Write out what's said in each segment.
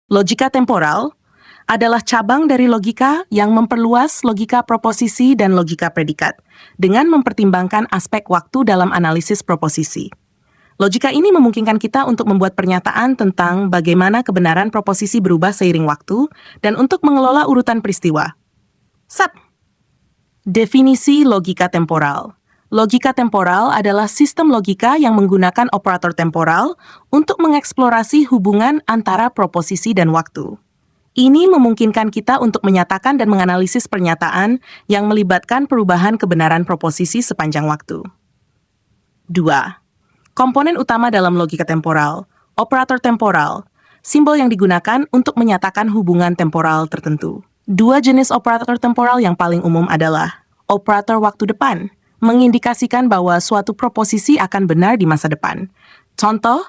Logika temporal adalah cabang dari logika yang memperluas logika proposisi dan logika predikat dengan mempertimbangkan aspek waktu dalam analisis proposisi. Logika ini memungkinkan kita untuk membuat pernyataan tentang bagaimana kebenaran proposisi berubah seiring waktu dan untuk mengelola urutan peristiwa. Sat. Definisi logika temporal. Logika temporal adalah sistem logika yang menggunakan operator temporal untuk mengeksplorasi hubungan antara proposisi dan waktu. Ini memungkinkan kita untuk menyatakan dan menganalisis pernyataan yang melibatkan perubahan kebenaran proposisi sepanjang waktu. 2. Komponen utama dalam logika temporal, operator temporal, simbol yang digunakan untuk menyatakan hubungan temporal tertentu. Dua jenis operator temporal yang paling umum adalah operator waktu depan, mengindikasikan bahwa suatu proposisi akan benar di masa depan. Contoh,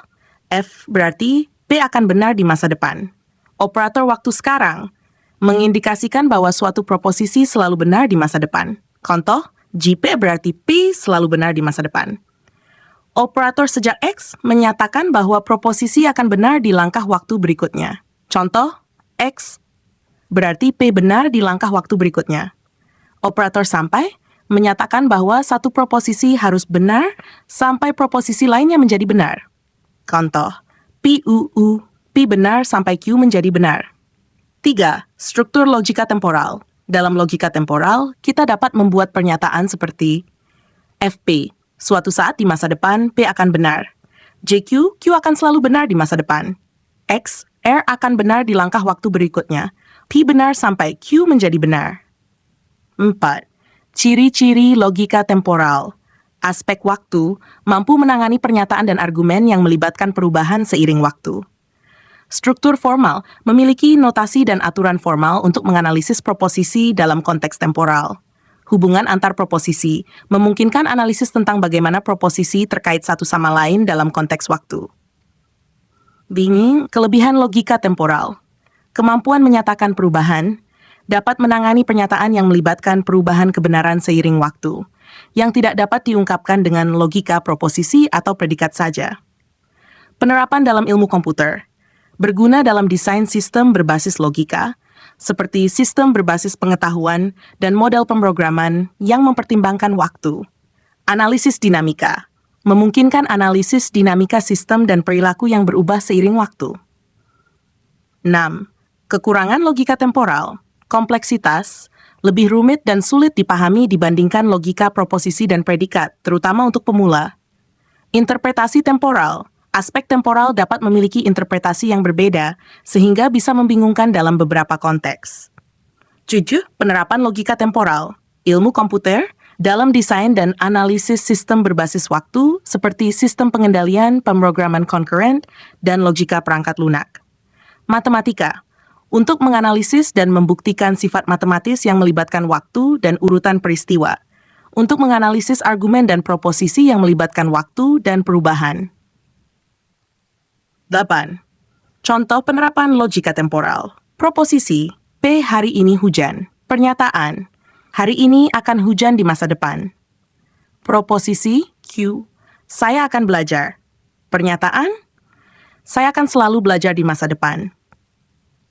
F berarti P akan benar di masa depan. Operator waktu sekarang mengindikasikan bahwa suatu proposisi selalu benar di masa depan. Contoh, JP berarti P selalu benar di masa depan. Operator sejak X menyatakan bahwa proposisi akan benar di langkah waktu berikutnya. Contoh, X berarti P benar di langkah waktu berikutnya. Operator sampai menyatakan bahwa satu proposisi harus benar sampai proposisi lainnya menjadi benar. Contoh, P benar sampai Q menjadi benar. 3. Struktur logika temporal. Dalam logika temporal, kita dapat membuat pernyataan seperti FP, suatu saat di masa depan P akan benar. JQ, Q akan selalu benar di masa depan. X, R akan benar di langkah waktu berikutnya. P benar sampai Q menjadi benar. 4. Ciri-ciri logika temporal. Aspek waktu mampu menangani pernyataan dan argumen yang melibatkan perubahan seiring waktu. Struktur formal memiliki notasi dan aturan formal untuk menganalisis proposisi dalam konteks temporal. Hubungan antar proposisi memungkinkan analisis tentang bagaimana proposisi terkait satu sama lain dalam konteks waktu. Kelebihan logika temporal. Kemampuan menyatakan perubahan dapat menangani pernyataan yang melibatkan perubahan kebenaran seiring waktu, yang tidak dapat diungkapkan dengan logika proposisi atau predikat saja. Penerapan dalam ilmu komputer berguna dalam desain sistem berbasis logika, seperti sistem berbasis pengetahuan dan model pemrograman yang mempertimbangkan waktu. Analisis dinamika memungkinkan analisis dinamika sistem dan perilaku yang berubah seiring waktu. 6. Kekurangan logika temporal. Kompleksitas lebih rumit dan sulit dipahami dibandingkan logika proposisi dan predikat, terutama untuk pemula. Interpretasi temporal. Aspek temporal dapat memiliki interpretasi yang berbeda, sehingga bisa membingungkan dalam beberapa konteks. 7. Penerapan logika temporal. Ilmu komputer dalam desain dan analisis sistem berbasis waktu, seperti sistem pengendalian, pemrograman concurrent, dan logika perangkat lunak. Matematika. Untuk menganalisis dan membuktikan sifat matematis yang melibatkan waktu dan urutan peristiwa, untuk menganalisis argumen dan proposisi yang melibatkan waktu dan perubahan. 8. Contoh penerapan logika temporal. Proposisi, P hari ini hujan. Pernyataan, hari ini akan hujan di masa depan. Proposisi, Q, saya akan belajar. Pernyataan, saya akan selalu belajar di masa depan.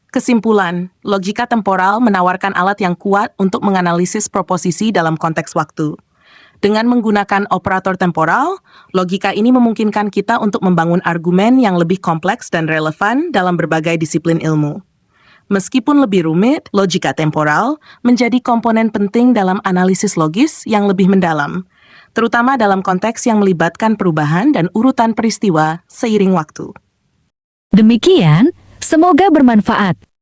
Kesimpulan, logika temporal menawarkan alat yang kuat untuk menganalisis proposisi dalam konteks waktu. Dengan menggunakan operator temporal, logika ini memungkinkan kita untuk membangun argumen yang lebih kompleks dan relevan dalam berbagai disiplin ilmu. Meskipun lebih rumit, logika temporal menjadi komponen penting dalam analisis logis yang lebih mendalam, terutama dalam konteks yang melibatkan perubahan dan urutan peristiwa seiring waktu. Demikian, semoga bermanfaat.